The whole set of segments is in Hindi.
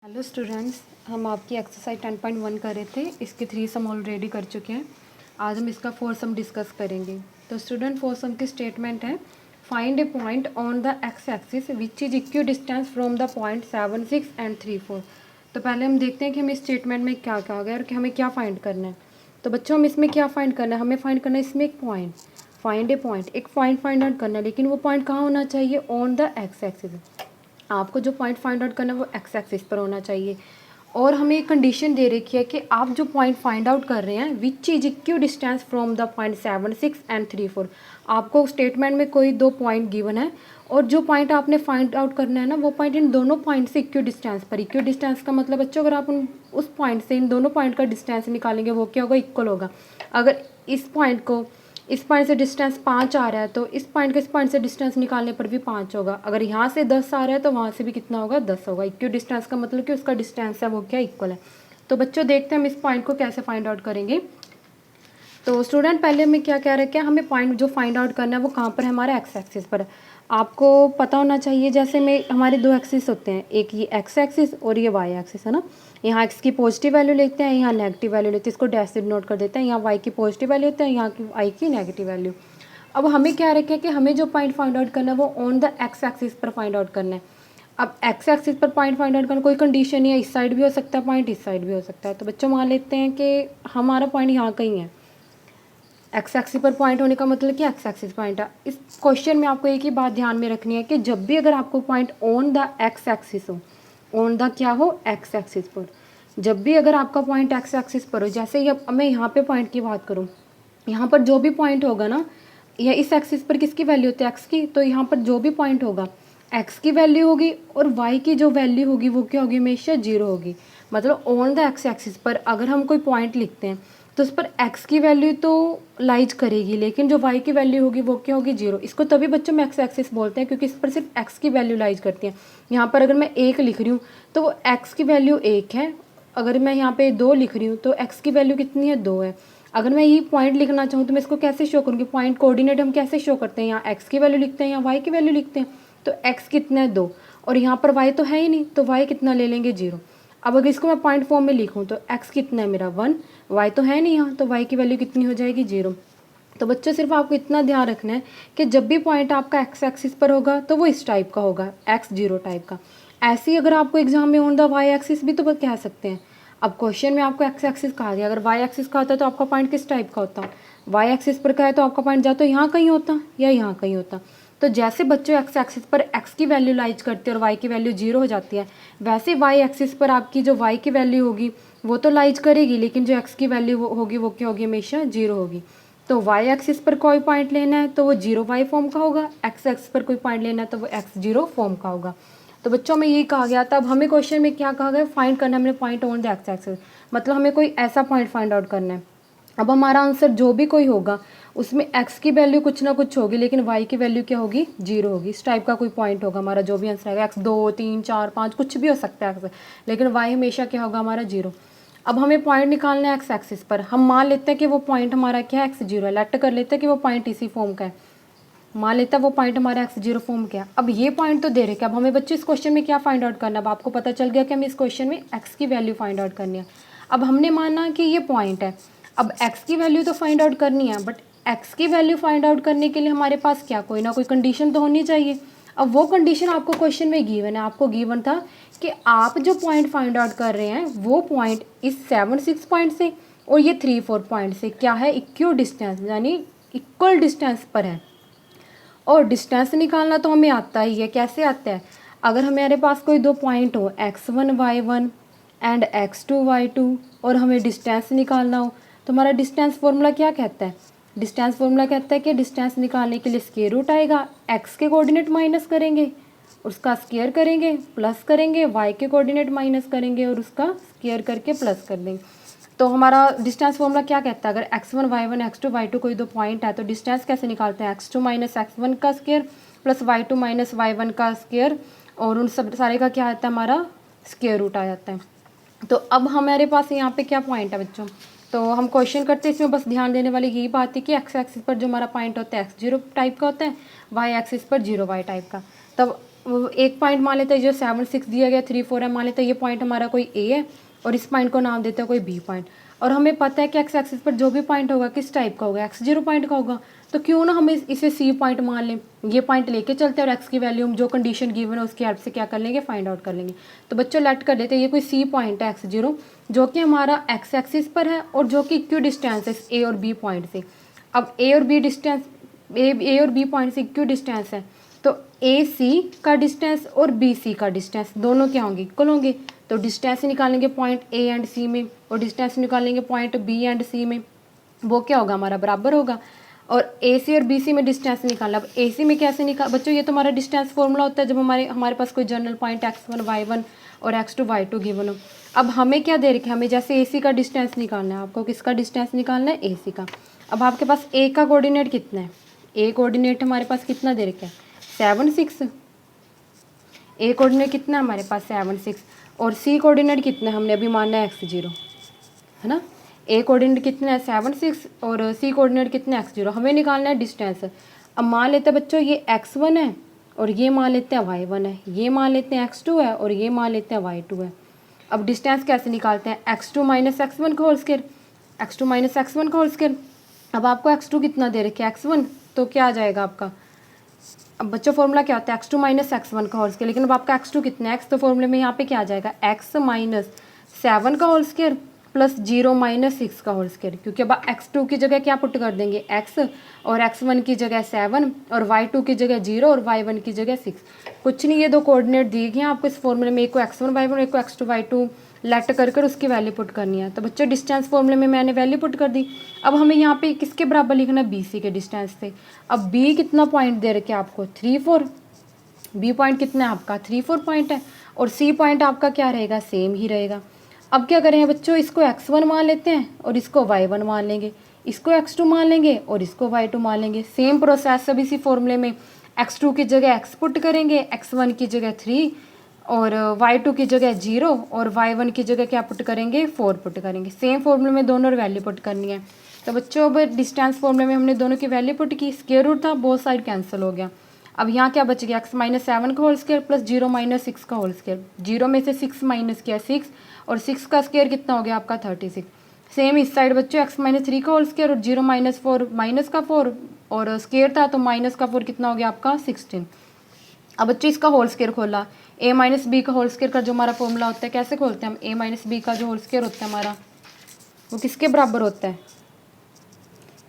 हेलो स्टूडेंट्स, हम आपकी एक्सरसाइज 10.1 कर रहे थे। इसके 3 सम ऑलरेडी कर चुके हैं। आज हम इसका 4 सम डिस्कस करेंगे। तो स्टूडेंट 4 सम की स्टेटमेंट है, find A point on the x axis which is equi distance from the point 7, 6 and 3, 4। तो पहले हम देखते हैं कि हमें इस स्टेटमेंट में क्या कहा गया और कि हमें क्या फाइंड करना है। तो बच्चों, हम इसमें क्या फाइंड करना है? हमें फाइंड करना है इसमें एक पॉइंट, फाइंड ए पॉइंट, एक पॉइंट फाइंड आउट करना है। लेकिन वो पॉइंट कहाँ होना चाहिए? On the x axis. आपको जो पॉइंट फाइंड आउट करना है वो एक्स एक्सिस पर होना चाहिए। और हमें एक कंडीशन दे रखी है कि आप जो पॉइंट फाइंड आउट कर रहे हैं which is equi distance from the point 7, 6 and 3, 4। आपको स्टेटमेंट में कोई 2 पॉइंट गिवन है और जो पॉइंट आपने फाइंड आउट करना है ना, वो पॉइंट इन दोनों पॉइंट से इक्वी डिस्टेंस पर। इक्वी डिस्टेंस का मतलब बच्चों, अगर आप उस पॉइंट से इन दोनों पॉइंट का डिस्टेंस निकालेंगे वो क्या होगा? इक्वल होगा। अगर इस पॉइंट से डिस्टेंस 5 आ रहा है तो इस पॉइंट के इस पॉइंट से डिस्टेंस निकालने पर भी 5 होगा। अगर यहाँ से 10 आ रहा है तो वहाँ से भी कितना होगा? 10 होगा। इक्वी डिस्टेंस का मतलब कि उसका डिस्टेंस है वो क्या? इक्वल है। तो बच्चों देखते हैं हम इस पॉइंट को कैसे फाइंड आउट करेंगे। तो स्टूडेंट, पहले हमें क्या कह रहा है, क्या हमें पॉइंट जो फाइंड आउट करना है वो कहाँ पर है? हमारे एक्स एक्सिस पर। आपको पता होना चाहिए, जैसे में हमारे 2 एक्सिस होते हैं, एक ये एक्स एक्सिस और ये वाई एक्सिस है ना। यहाँ एक्स की पॉजिटिव वैल्यू लेते हैं, यहाँ नेगेटिव वैल्यू लेते हैं। इसको डैश से नोट कर देते हैं। यहाँ वाई की पॉजिटिव वैल्यू होते हैं, यहाँ की वाई की नेगेटिव वैल्यू। अब हमें क्या रखा है कि हमें जो पॉइंट फाइंड आउट करना है वो ऑन द एक्स एक्सिस पर फाइंड आउट करना है। अब एक्स एक्सिस पर पॉइंट फाइंड आउट करना कोई कंडीशन नहीं है, इस साइड भी हो सकता है पॉइंट, इस साइड भी हो सकता है। तो बच्चों मान लेते हैं कि हमारा पॉइंट यहाँ कहीं है। एक्स एक्सिस पर पॉइंट होने का मतलब कि एक्स एक्सिस पॉइंट है। इस क्वेश्चन में आपको एक ही बात ध्यान में रखनी है कि जब भी अगर आपको point on the x axis हो, ऑन द क्या हो? एक्स एक्सिस पर। जब भी अगर आपका पॉइंट एक्स एक्सिस पर हो, जैसे ही अब मैं यहाँ पे पॉइंट की बात करूँ, यहाँ पर जो भी पॉइंट होगा ना, या इस एक्सिस पर किसकी वैल्यू होती है? एक्स की। तो यहाँ पर जो भी पॉइंट होगा एक्स की वैल्यू होगी और वाई की जो वैल्यू होगी वो क्या होगी? हमेशा 0 होगी। मतलब ऑन द एक्स एक्सिस पर अगर हम कोई पॉइंट लिखते हैं तो उस पर एक्स की वैल्यू तो लाइज करेगी, लेकिन जो वाई की वैल्यू होगी वो क्या होगी? 0। इसको तभी बच्चों में एक्स एक्सिस बोलते हैं क्योंकि इस पर सिर्फ एक्स की वैल्यू लाइज करती है। यहाँ पर अगर मैं 1 लिख रही हूँ तो वो एक्स की वैल्यू 1 है। अगर मैं यहाँ पे 2 लिख रही हूँ तो एक्स की वैल्यू कितनी है? 2 है। अगर मैं ये पॉइंट लिखना चाहूँ तो मैं इसको कैसे शो करूँगी? पॉइंट कोऑर्डिनेट हम कैसे शो करते हैं? यहाँ एक्स की वैल्यू लिखते हैं, यहाँ वाई की वैल्यू लिखते हैं। तो एक्स कितना है? 2। और यहाँ पर वाई तो है ही नहीं, तो वाई कितना ले लेंगे? 0। अब अगर इसको मैं पॉइंट फॉर्म में लिखूँ तो एक्स कितना है मेरा? 1। वाई तो है नहीं यहाँ, तो वाई की वैल्यू कितनी हो जाएगी? 0। तो बच्चों सिर्फ आपको इतना ध्यान रखना है कि जब भी पॉइंट आपका एक्स एक्सिस पर होगा तो वो इस टाइप का होगा, x0 टाइप का। ऐसे ही अगर आपको एग्जाम में ऑन द वाई एक्सिस भी तो कह सकते हैं। अब क्वेश्चन में आपको एक्स एक्सिस कहा गया, अगर वाई एक्सिस का होता है तो आपका पॉइंट किस टाइप का होता? वाई एक्सिस पर का है तो आपका पॉइंट जा तो यहाँ कहीं होता या यहाँ कहीं होता। तो जैसे बच्चों एक्स एक्सिस पर एक्स की वैल्यू लाइज करते हैं और वाई की वैल्यू 0 हो जाती है, वैसे वाई एक्सिस पर आपकी जो वाई की वैल्यू होगी वो तो लाइज करेगी, लेकिन जो एक्स की वैल्यू होगी वो क्या होगी? हमेशा 0 होगी। तो वाई एक्सिस पर कोई पॉइंट लेना है तो वो 0 वाई फॉर्म का होगा, एक्स एक्सिस पर कोई पॉइंट लेना है तो वो x0 फॉर्म का होगा। तो बच्चों में यही कहा गया था। अब हमें क्वेश्चन में क्या कहा गया? फाइंड करना है हमने point on the x axis, मतलब हमें कोई ऐसा पॉइंट फाइंड आउट करना है। अब हमारा आंसर जो भी कोई होगा उसमें x की वैल्यू कुछ ना कुछ होगी, लेकिन y की वैल्यू क्या होगी? 0 होगी। इस टाइप का कोई पॉइंट होगा हमारा, जो भी आंसर आएगा x2, 3, 4, 5 कुछ भी हो सकता है, लेकिन y हमेशा क्या होगा? हमारा 0। अब हमें पॉइंट निकालना है एक्स एक्सिस पर। हम मान लेते हैं कि वो पॉइंट हमारा क्या है? x0 है। लेट कर लेते हैं कि वो पॉइंट इसी फॉर्म का है। मान लेता है वो पॉइंट हमारा x0 फॉर्म क्या है। अब ये पॉइंट तो दे रखे, अब हमें बच्चों इस क्वेश्चन में क्या फाइंड आउट करना है? अब आपको पता चल गया कि हमें इस क्वेश्चन में x की वैल्यू फाइंड आउट करनी है। अब हमने माना कि ये पॉइंट है, अब x की वैल्यू तो फाइंड आउट करनी है, बट x की वैल्यू फाइंड आउट करने के लिए हमारे पास क्या कोई ना कोई कंडीशन तो होनी चाहिए। अब वो कंडीशन आपको क्वेश्चन में गिवन है। आपको गिवन था कि आप जो पॉइंट फाइंड आउट कर रहे हैं वो पॉइंट इस 7, 6 पॉइंट से और ये 3, 4 पॉइंट से क्या है? इक्वल डिस्टेंस, यानी इक्वल डिस्टेंस पर है। और डिस्टेंस निकालना तो हमें आता ही है। कैसे आता है? अगर हमारे पास कोई 2 पॉइंट हो x1 y1 and x2 y2 और हमें डिस्टेंस निकालना हो तो हमारा डिस्टेंस फॉर्मूला क्या कहता है? डिस्टेंस फॉर्मूला कहता है कि डिस्टेंस निकालने के लिए स्क्वायर रूट आएगा, x के कोऑर्डिनेट माइनस करेंगे, उसका स्क्वायर करेंगे, प्लस करेंगे, y के कोऑर्डिनेट माइनस करेंगे और उसका स्क्वायर करके प्लस कर देंगे। तो हमारा डिस्टेंस फॉर्मूला क्या कहता है? अगर x1 y1 x2 y2 कोई 2 पॉइंट है तो डिस्टेंस कैसे निकालते हैं? x2 माइनस x1 का square plus y2 minus y1 का स्क्वायर, और उन सब सारे का क्या आता है? हमारा स्क्वायर रूट आ जाता है। तो अब हमारे पास यहाँ पे क्या पॉइंट है बच्चों? तो हम क्वेश्चन करते हैं, इसमें बस ध्यान देने वाली यही बात है कि एक्स एक्सिस पर जो हमारा पॉइंट होता है x0 टाइप का होता है, वाई एक्सिस पर 0 वाई टाइप का। तब एक पॉइंट मान लेते हैं जो 7 6 दिया गया 3 4 है, मान लेते हैं ये पॉइंट हमारा कोई ए है और इस पॉइंट को नाम देते हैं कोई बी पॉइंट, और हमें पता है कि एक्स एक्सिस पर जो भी पॉइंट होगा किस टाइप का होगा, x0 पॉइंट का होगा। तो क्यों ना हम इसे सी पॉइंट मान लें, ये पॉइंट लेके चलते हैं और एक्स की वैल्यू हम जो कंडीशन गिवन है उसकी हेल्प से क्या कर लेंगे, फाइंड आउट कर लेंगे। तो बच्चों लेट कर लेते हैं ये कोई सी पॉइंट है x0 जो कि हमारा एक्स एक्सिस पर है और जो कि इक्वी डिस्टेंस है ए और बी पॉइंट से। अब ए और बी डिस्टेंस, ए और बी पॉइंट से इक्वी डिस्टेंस है, तो ए सी का डिस्टेंस और बी सी का डिस्टेंस दोनों क्या होंगे, इक्वल होंगे। तो डिस्टेंस निकालेंगे पॉइंट ए एंड सी में और डिस्टेंस निकालेंगे पॉइंट बी एंड सी में, वो क्या होगा हमारा बराबर होगा। और ए सी और बी सी में डिस्टेंस निकालना। अब ए सी में कैसे निकाल बच्चों, ये तो हमारा डिस्टेंस फॉर्मूला होता है जब हमारे पास कोई जनरल पॉइंट x1 y1 और x2 y2 गिवन हो। अब हमें क्या दे रखे, हमें जैसे ए सी का डिस्टेंस निकालना है, आपको किसका डिस्टेंस निकालना है, ए सी का। अब आपके पास ए का कोऑर्डिनेट कितना है, ए कोऑर्डिनेट हमारे पास कितना दे रखा है 7 6, ए कोऑर्डिनेट कितना है हमारे पास 7 6, और सी कोऑर्डिनेट कितना है हमने अभी मानना है x0, है ना। ए कोऑर्डिनेट कितना है 7 6 और सी कोऑर्डिनेट कितना है x0, हमें निकालना है डिस्टेंस। अब मान लेते हैं बच्चों ये x1 है और ये मान लेते हैं y1 है, ये मान लेते हैं x2 है और ये मान लेते हैं y2 है। अब डिस्टेंस कैसे निकालते हैं, x2 माइनस x1 का whole square, x2 minus x1 का होल स्क्वायर। अब आपको x2 कितना दे रखे x1, तो क्या आ जाएगा आपका, अब बच्चों फॉर्मूला क्या होता है x2 माइनस x1 का होल स्क्वायर, लेकिन अब आपका x2 कितना है x, तो फॉर्मूले में यहाँ पे क्या आ जाएगा x माइनस 7 का होल स्क्वायर प्लस 0 माइनस 6 का होल स्क्वायर, क्योंकि अब x2 की जगह क्या पुट कर देंगे x और x1 की जगह 7 और y2 की जगह 0 और y1 की जगह 6। कुछ नहीं, ये दो कोऑर्डिनेट दिए गए हैं आपको इस फॉर्मूले में, एक को x1 y1 एक को x2 y2 लेट कर उसकी वैल्यू पुट करनी है। तो बच्चों डिस्टेंस फॉर्मूले में मैंने वैल्यू पुट कर दी। अब हमें यहाँ पे किसके बराबर लिखना है, बी सी के डिस्टेंस से। अब बी कितना पॉइंट दे रखे आपको 3 4, बी पॉइंट कितना है आपका 3 4 पॉइंट है, और सी पॉइंट आपका क्या रहेगा, सेम ही रहेगा। अब क्या करें बच्चों, इसको x1 मान लेते हैं और इसको y1 मान लेंगे, इसको x2 मान लेंगे और इसको y2 मान लेंगे। सेम प्रोसेस सब इसी फॉर्मूले में, x2 की जगह x पुट करेंगे, x1 की जगह 3 और y2 की जगह 0 और y1 की जगह क्या पुट करेंगे 4 पुट करेंगे। सेम फॉर्मूले में दोनों वैल्यू पुट करनी है। तो बच्चों अब डिस्टेंस फॉर्मूले में हमने दोनों की वैल्यू पुट की, स्क्वायर रूट था, बोथ साइड कैंसिल हो गया। अब यहाँ क्या बच गया, x माइनस 7 का होल स्क्वायर प्लस 0 माइनस 6 का होल स्क्वायर, 0 में से 6 माइनस किया 6 और 6 का स्क्वायर कितना हो गया आपका 36। सेम इस साइड बच्चों x माइनस 3 का होल स्क्वायर और 0 माइनस 4 माइनस का 4 और स्क्वायर था तो माइनस का 4 कितना हो गया आपका 16। अब बच्चों इसका होल स्क्वायर खोला, a माइनस बी का होल स्क्वायर का जो हमारा फॉर्मूला होता है, कैसे खोलते हैं हम, a माइनस बी का जो होल स्क्वायर होता है हमारा वो किसके बराबर होता है,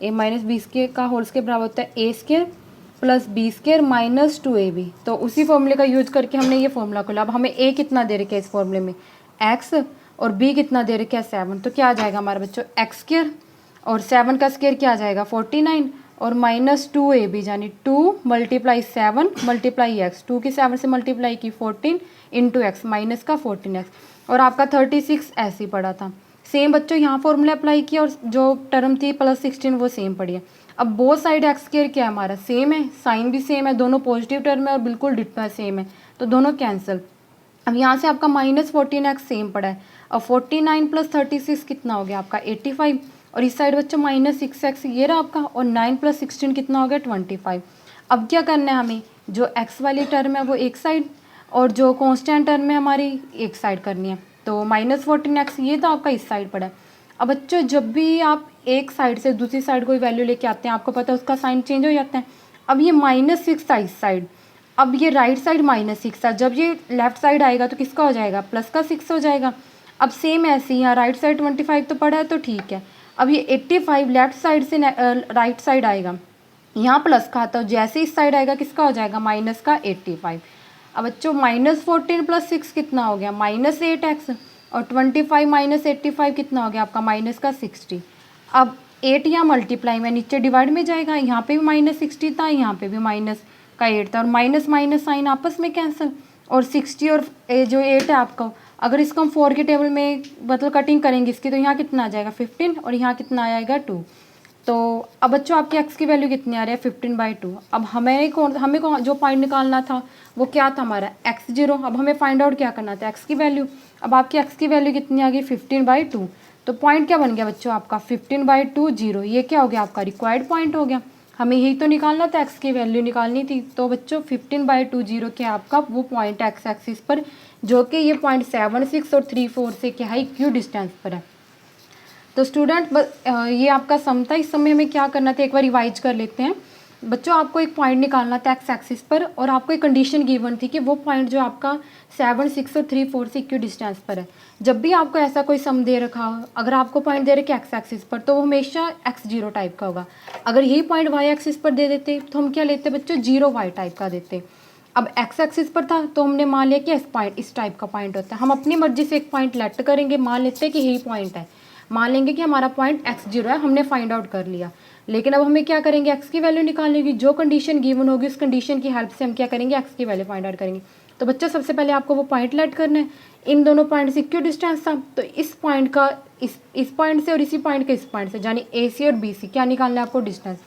a माइनस बी का होल स्क्वायर बराबर होता है a square plus B square minus 2ab। तो उसी फॉर्मूले का यूज करके हमने ये फॉर्मूला खोला। अब हमें a कितना दे रखा है इस फॉर्मूले में x और b कितना दे रखा है 7, तो क्या आ जाएगा हमारा बच्चों x स्क्वायर और 7 का स्क्वायर क्या आ जाएगा 49 और माइनस 2ab यानी 2 मल्टीप्लाई 7 मल्टीप्लाई x, 2 की 7 से मल्टीप्लाई की 14 इंटू एक्स माइनस का 14x और आपका 36 ऐसे ही पड़ा था। सेम बच्चों यहाँ फॉर्मूला अप्लाई किया और जो टर्म थी प्लस 16 वो सेम पड़ी है। अब बोथ साइड एक्स स्क्वायर क्या है हमारा सेम है, साइन भी सेम है, दोनों पॉजिटिव टर्म है और बिल्कुल डिटो सेम है, तो दोनों कैंसिल। अब यहाँ से आपका माइनस 14x सेम पड़ा है। अब 49 प्लस 36 कितना हो गया आपका 85 और इस साइड बच्चों माइनस 6x ये रहा आपका और 9 प्लस 16 कितना हो गया 25। अब क्या करना है हमें, जो x वाली टर्म है वो एक साइड और जो कॉन्स्टेंट टर्म है हमारी एक साइड करनी है। तो माइनस 14x ये तो आपका इस साइड पड़ा है। अब बच्चों जब भी आप एक साइड से दूसरी साइड कोई वैल्यू लेके आते हैं आपको पता है उसका साइन चेंज हो जाता है। अब ये माइनस 6 था इस साइड, अब ये राइट साइड माइनस 6 था, जब ये लेफ्ट साइड आएगा तो किसका हो जाएगा प्लस का 6 हो जाएगा। अब सेम ऐसे ही यहाँ राइट साइड 25 तो पड़ा है तो ठीक है। अब ये 85 लेफ्ट साइड से राइट साइड आएगा, यहाँ प्लस का तो जैसे इस साइड आएगा किसका हो जाएगा माइनस का 85। अब बच्चों माइनस 14 प्लस 6 कितना हो गया माइनस 8x और 25 माइनस 85 कितना हो गया आपका माइनस का 60। अब 8 यहाँ मल्टीप्लाई में नीचे डिवाइड में जाएगा, यहाँ पे भी माइनस 60 था यहाँ पे भी माइनस का 8 था और माइनस माइनस साइन आपस में कैंसिल और 60 और जो 8 है आपका अगर इसको हम 4 के टेबल में मतलब कटिंग करेंगे इसकी तो यहाँ कितना आ जाएगा 15 और यहाँ कितना आएगा 2। तो अब बच्चों आपकी x की वैल्यू कितनी आ रही है 15/2। अब हमें जो पॉइंट निकालना था वो क्या था हमारा x0। अब हमें फाइंड आउट क्या करना था x की वैल्यू। अब आपकी x की वैल्यू कितनी आ गई 15/2। तो पॉइंट क्या बन गया बच्चों आपका 15/2 0, ये क्या हो गया आपका रिक्वायर्ड पॉइंट हो गया। हमें यही तो निकालना था, एक्स की वैल्यू निकालनी थी। तो बच्चों 15/20 क्या आपका वो पॉइंट एक्स एक्सिस पर, जो कि ये 0.76 और 34 से क्या है क्यू डिस्टेंस पर है। तो स्टूडेंट ये आपका सम था। इस समय हमें क्या करना था एक बार रिवाइज कर लेते हैं। बच्चों आपको एक पॉइंट निकालना था एक्स एक्सिस पर, और आपको एक कंडीशन गिवन थी कि वो पॉइंट जो आपका 7, 6 और 3, 4 से इक्वल डिस्टेंस पर है। जब भी आपको ऐसा कोई सम दे रखा हो, अगर आपको पॉइंट दे रखे एक्स एक्सिस पर, तो वो हमेशा x0 टाइप का होगा। अगर यही पॉइंट y एक्सिस पर दे देते तो हम क्या लेते बच्चों, 0y टाइप का देते। अब x एक्सिस पर था तो हमने मान लिया कि इस टाइप का पॉइंट होता है। हम अपनी मर्जी से एक पॉइंट लेट करेंगे, मान लेते हैं कि यही पॉइंट है, मान लेंगे कि हमारा पॉइंट x0 है, हमने फाइंड आउट कर लिया। लेकिन अब हमें क्या करेंगे, x की वैल्यू निकालने की, जो कंडीशन गिवन होगी उस कंडीशन की हेल्प से हम क्या करेंगे, x की वैल्यू फाइंड आउट करेंगे। तो बच्चों सबसे पहले आपको वो पॉइंट लेट करना है। इन दोनों पॉइंट से क्यों डिस्टेंस था, तो इस पॉइंट का इस पॉइंट से और इसी पॉइंट के इस पॉइंट से, यानी ए सी और बी सी क्या निकालना है आपको, डिस्टेंस।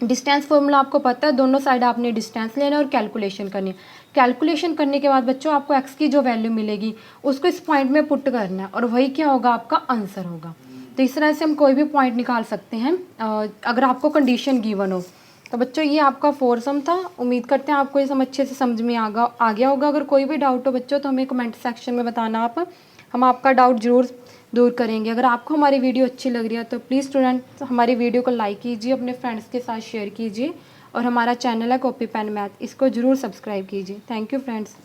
डिस्टेंस फॉर्मूला आपको पता है, दोनों साइड आपने डिस्टेंस लेना है और कैलकुलेशन करनी है। कैलकुलेशन करने के बाद बच्चों आपको एक्स की जो वैल्यू मिलेगी उसको इस पॉइंट में पुट करना है, और वही क्या होगा, आपका आंसर होगा। तो इस तरह से हम कोई भी पॉइंट निकाल सकते हैं अगर आपको कंडीशन गिवन हो। तो बच्चों ये आपका 4 सम था। उम्मीद करते हैं आपको ये सम अच्छे से समझ में आ गया होगा। अगर कोई भी डाउट हो बच्चों तो हमें कमेंट सेक्शन में बताना आप, हम आपका डाउट ज़रूर दूर करेंगे। अगर आपको हमारी वीडियो अच्छी लग रही है तो प्लीज़ स्टूडेंट हमारी वीडियो को लाइक कीजिए, अपने फ्रेंड्स के साथ शेयर कीजिए, और हमारा चैनल है कॉपी पेन मैथ, इसको ज़रूर सब्सक्राइब कीजिए। Thank you friends.